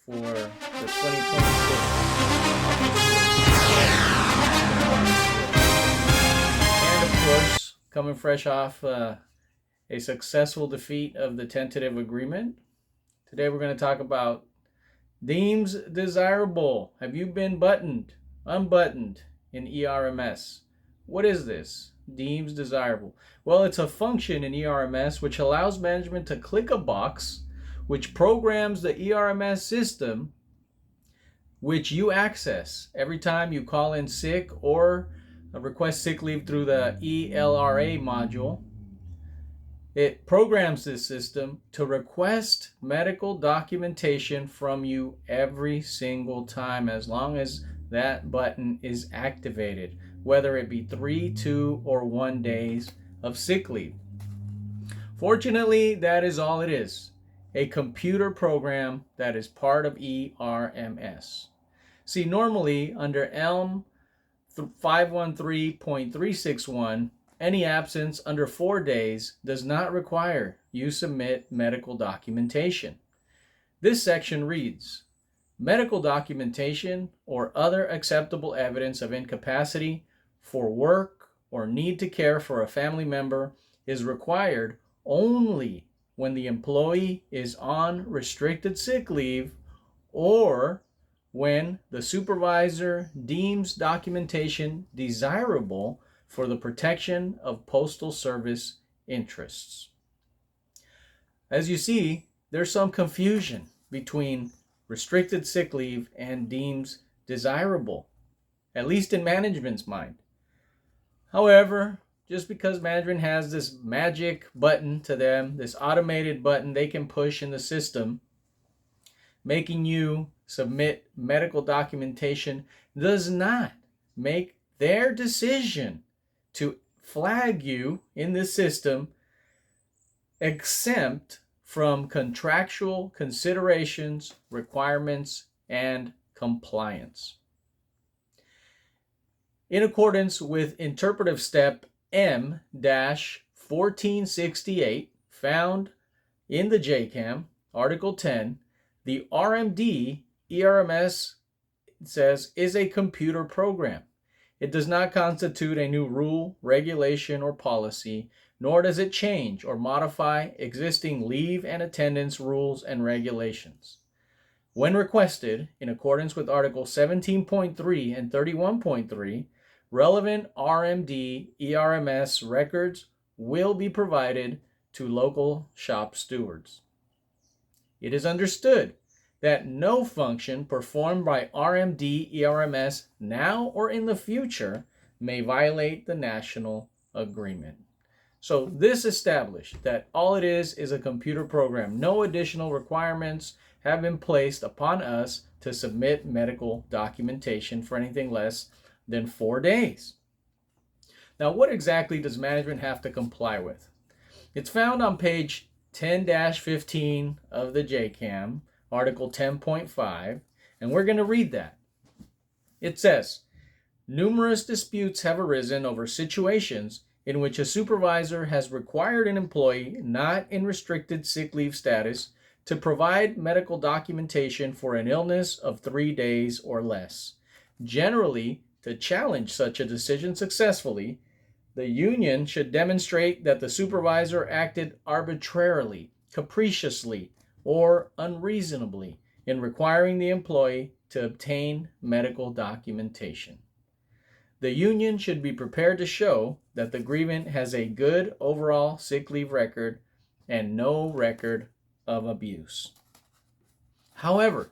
for the 2026. And of course, coming fresh off a successful defeat of the tentative agreement, today we're going to talk about Deems Desirable. Have you been unbuttoned in ERMS? What is this? Deems Desirable. Well, it's a function in ERMS which allows management to click a box which programs the ERMS system which you access every time you call in sick or request sick leave through the ELRA module. It programs this system to request medical documentation from you every single time as long as that button is activated, whether it be 3, 2, or 1 days of sick leave. Fortunately, that is all it is, a computer program that is part of ERMS. See, normally under ELM 513.361, any absence under 4 days does not require you submit medical documentation. This section reads, medical documentation or other acceptable evidence of incapacity for work or need to care for a family member is required only when the employee is on restricted sick leave or when the supervisor deems documentation desirable for the protection of Postal Service interests. As you see, there's some confusion between restricted sick leave and deems desirable, at least in management's mind. However, just because management has this magic button to them, this automated button they can push in the system, making you submit medical documentation, does not make their decision to flag you in the system exempt from contractual considerations, requirements, and compliance. In accordance with interpretive step M-1468 found in the JCAM, Article 10, the RMD ERMS says is a computer program. It does not constitute a new rule, regulation, or policy, nor does it change or modify existing leave and attendance rules and regulations. When requested, in accordance with Article 17.3 and 31.3, relevant RMD ERMS records will be provided to local shop stewards. It is understood that no function performed by RMD ERMS now or in the future may violate the national agreement. So this established that all it is a computer program. No additional requirements have been placed upon us to submit medical documentation for anything less than 4 days. Now, what exactly does management have to comply with? It's found on page 10-15 of the JCAM, Article 10.5, and we're going to read that. It says, numerous disputes have arisen over situations in which a supervisor has required an employee not in restricted sick leave status to provide medical documentation for an illness of 3 days or less. Generally, to challenge such a decision successfully, the union should demonstrate that the supervisor acted arbitrarily, capriciously, or unreasonably in requiring the employee to obtain medical documentation. The union should be prepared to show that the grievant has a good overall sick leave record and no record of abuse. However,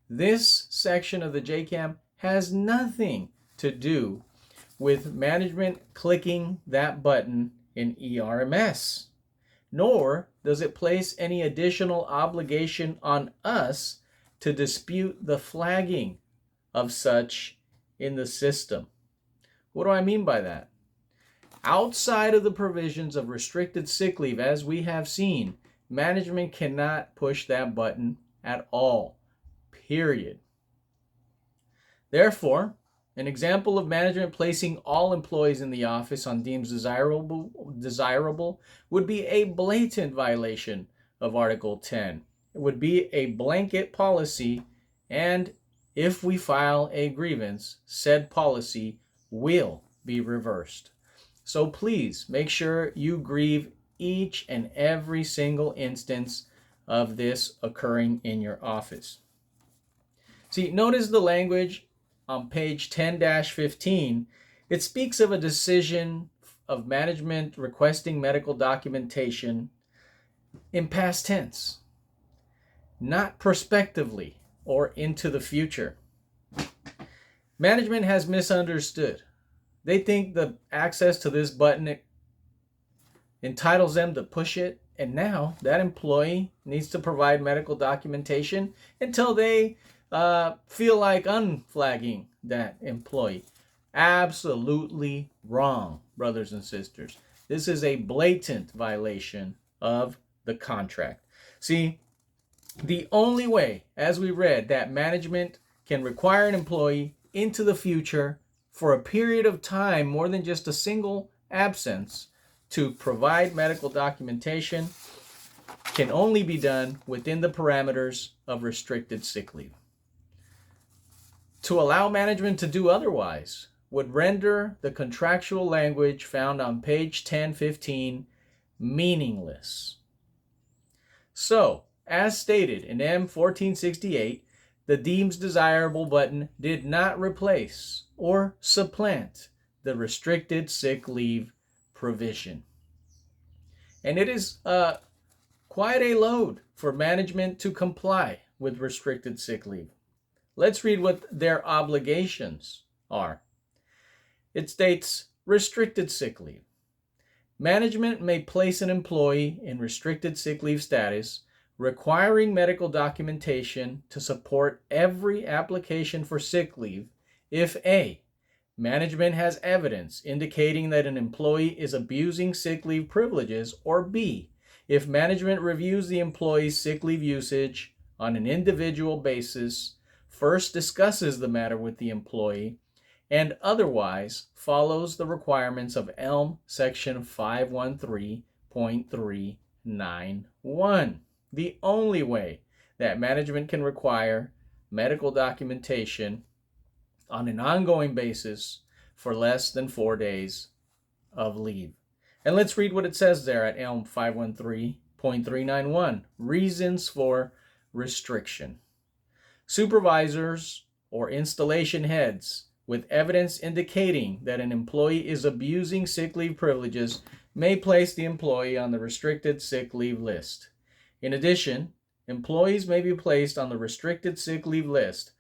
this section of the JCAM has nothing to do with management clicking that button in ERMS, nor does it place any additional obligation on us to dispute the flagging of such in the system. What do I mean by that? Outside of the provisions of restricted sick leave, as we have seen, management cannot push that button at all, period. Therefore, an example of management placing all employees in the office on Deems Desirable would be a blatant violation of Article 10 would be a blanket policy, and if we file a grievance, said policy will be reversed. So please make sure you grieve each and every single instance of this occurring in your office. See, notice the language on page 10-15. It speaks of a decision of management requesting medical documentation in past tense, not prospectively or into the future. Management has misunderstood. They think the access to this button entitles them to push it, and now that employee needs to provide medical documentation until they feel like unflagging that employee. Absolutely wrong, brothers and sisters. This is a blatant violation of the contract. See, the only way, as we read, that management can require an employee into the future for a period of time more than just a single absence to provide medical documentation can only be done within the parameters of restricted sick leave. To allow management to do otherwise would render the contractual language found on page 10-15 meaningless. So, as stated in M1468, the Deems Desirable button did not replace or supplant the restricted sick leave provision. And it is quite a load for management to comply with restricted sick leave. Let's read what their obligations are. It states, restricted sick leave. Management may place an employee in restricted sick leave status, requiring medical documentation to support every application for sick leave if A, management has evidence indicating that an employee is abusing sick leave privileges, or B, if management reviews the employee's sick leave usage on an individual basis, first discusses the matter with the employee, and otherwise follows the requirements of ERMS section 513.391. The only way that management can require medical documentation on an ongoing basis for less than 4 days of leave. And let's read what it says there at ERMS 513.391. Reasons for restriction. Supervisors or installation heads with evidence indicating that an employee is abusing sick leave privileges may place the employee on the restricted sick leave list. In addition, employees may be placed on the restricted sick leave list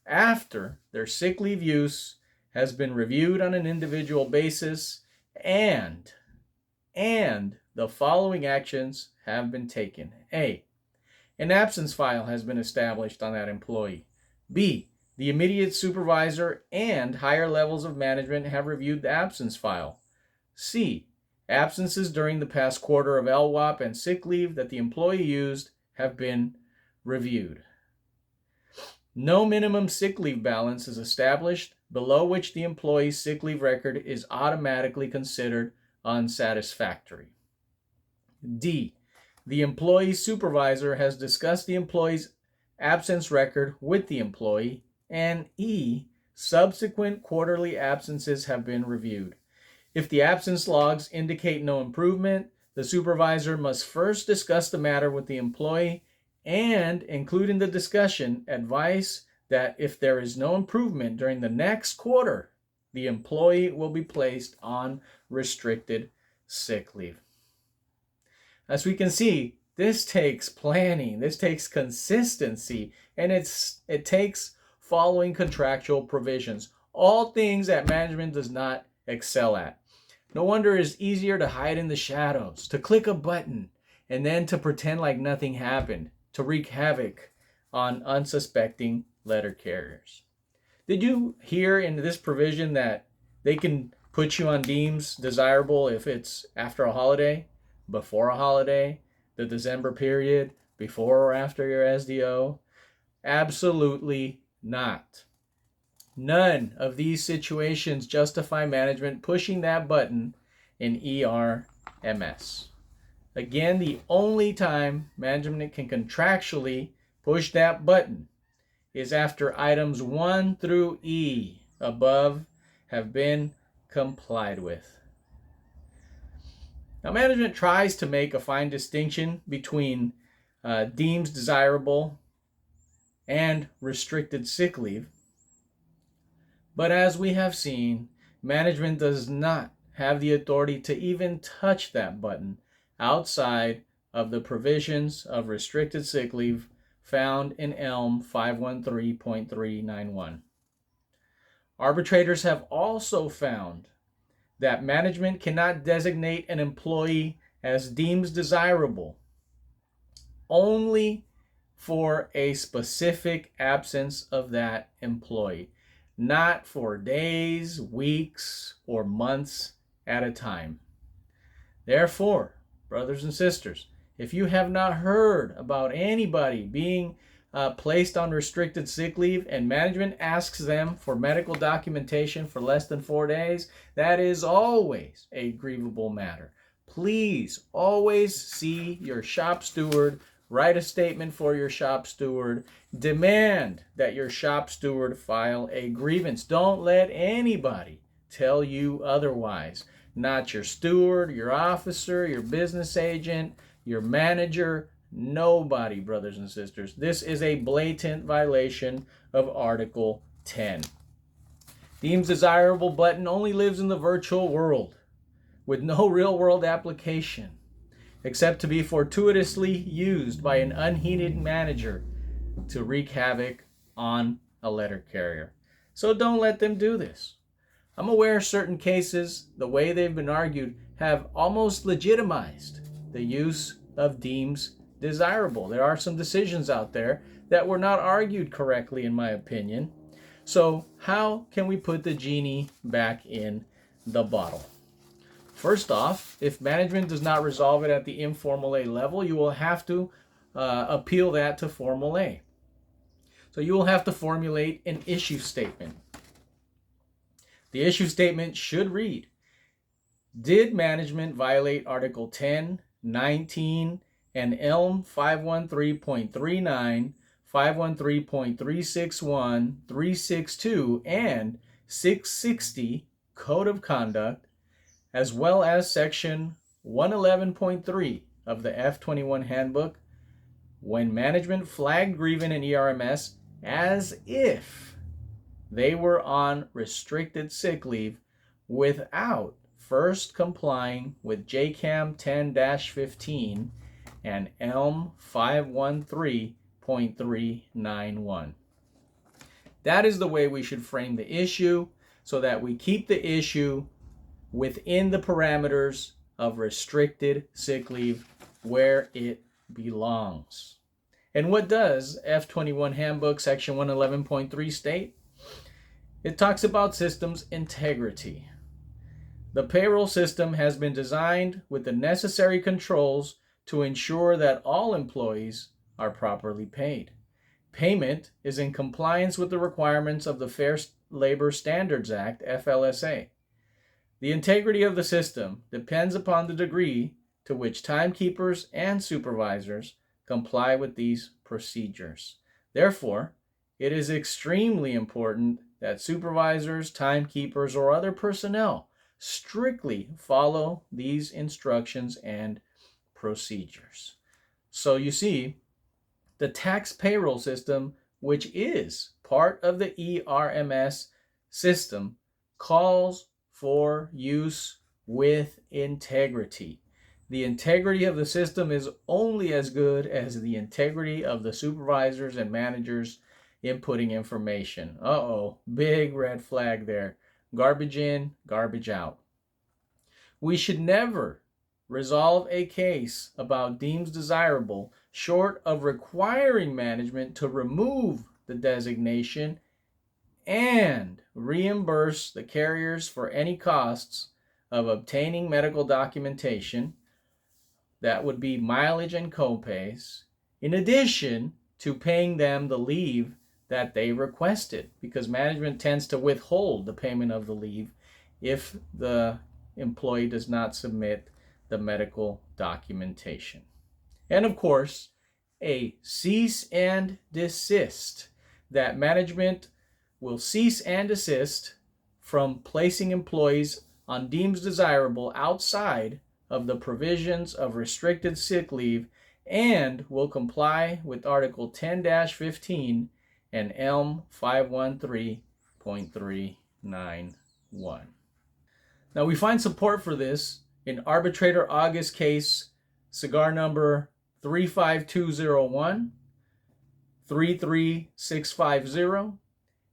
after their sick leave use has been reviewed on an individual basis and the following actions have been taken. A, an absence file has been established on that employee. B, the immediate supervisor and higher levels of management have reviewed the absence file. C, absences during the past quarter of LWOP and sick leave that the employee used have been reviewed. No minimum sick leave balance is established below which the employee's sick leave record is automatically considered unsatisfactory. D, the employee's supervisor has discussed the employee's absence record with the employee. And E, subsequent quarterly absences have been reviewed. If the absence logs indicate no improvement, the supervisor must first discuss the matter with the employee and include in the discussion advice that if there is no improvement during the next quarter, the employee will be placed on restricted sick leave. As we can see, this takes planning, this takes consistency, and it takes following contractual provisions, all things that management does not excel at. No wonder it's easier to hide in the shadows, to click a button, and then to pretend like nothing happened, to wreak havoc on unsuspecting letter carriers. Did you hear in this provision that they can put you on Deems Desirable if it's after a holiday, before a holiday, the December period, before or after your SDO? Absolutely not. None of these situations justify management pushing that button in ERMS. Again, the only time management can contractually push that button is after items 1 through E above have been complied with. Now, management tries to make a fine distinction between Deems Desirable and restricted sick leave. But as we have seen, management does not have the authority to even touch that button outside of the provisions of restricted sick leave found in ERMS 513.391. Arbitrators have also found that management cannot designate an employee as deems desirable only for a specific absence of that employee, not for days, weeks, or months at a time. Therefore, brothers and sisters, if you have not heard about anybody being placed on restricted sick leave and management asks them for medical documentation for less than 4 days, that is always a grievable matter. Please always see your shop steward, write a statement for your shop steward, demand that your shop steward file a grievance. Don't let anybody tell you otherwise. Not your steward, your officer, your business agent, your manager, nobody, brothers and sisters. This is a blatant violation of Article 10. Deems Desirable button only lives in the virtual world with no real-world application, except to be fortuitously used by an unheeded manager to wreak havoc on a letter carrier. So don't let them do this. I'm aware certain cases, the way they've been argued, have almost legitimized the use of Deems Desirable. There are some decisions out there that were not argued correctly, in my opinion. So how can we put the genie back in the bottle? First off, if management does not resolve it at the informal A level, you will have to appeal that to formal A. So you will have to formulate an issue statement. The issue statement should read, did management violate Article 10, 19, and ERMS 513.39, 513.361, 362, and 660 Code of Conduct, as well as Section 111.3 of the F21 Handbook, when management flagged grievance in ERMS as if they were on restricted sick leave without first complying with JCAM 10-15 and ERMS 513.391. That is the way we should frame the issue, so that we keep the issue within the parameters of restricted sick leave where it belongs. And what does F21 Handbook Section 111.3 state? It talks about systems integrity. The payroll system has been designed with the necessary controls to ensure that all employees are properly paid. Payment is in compliance with the requirements of the Fair Labor Standards Act, FLSA. The integrity of the system depends upon the degree to which timekeepers and supervisors comply with these procedures. Therefore, it is extremely important that supervisors, timekeepers, or other personnel strictly follow these instructions and procedures. So you see, the tax payroll system, which is part of the ERMS system, calls for use with integrity. The integrity of the system is only as good as the integrity of the supervisors and managers inputting information. Big red flag there. Garbage in, garbage out. We should never resolve a case about Deems Desirable short of requiring management to remove the designation and reimburse the carriers for any costs of obtaining medical documentation. That would be mileage and copays, in addition to paying them the leave that they requested, because management tends to withhold the payment of the leave if the employee does not submit the medical documentation. And of course, a cease and desist, that management will cease and desist from placing employees on Deems Desirable outside of the provisions of restricted sick leave and will comply with Article 10-15 and ELM 513.391. Now, we find support for this in Arbitrator August case, cigar number 35201, 33650,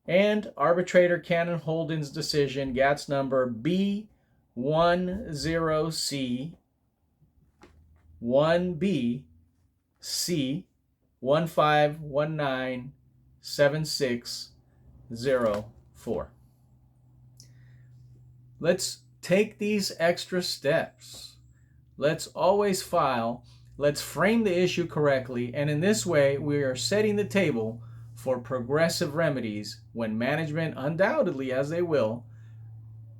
and Arbitrator Cannon Holden's decision, GATS number B10C 1B C 15197604. Let's take these extra steps. Let's always file. Let's frame the issue correctly, and in this way, we are setting the table for progressive remedies when management, undoubtedly as they will,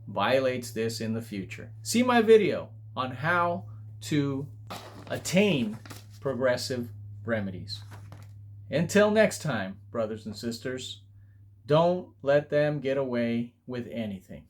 violates this in the future. See my video on how to attain progressive remedies. Until next time, brothers and sisters, don't let them get away with anything.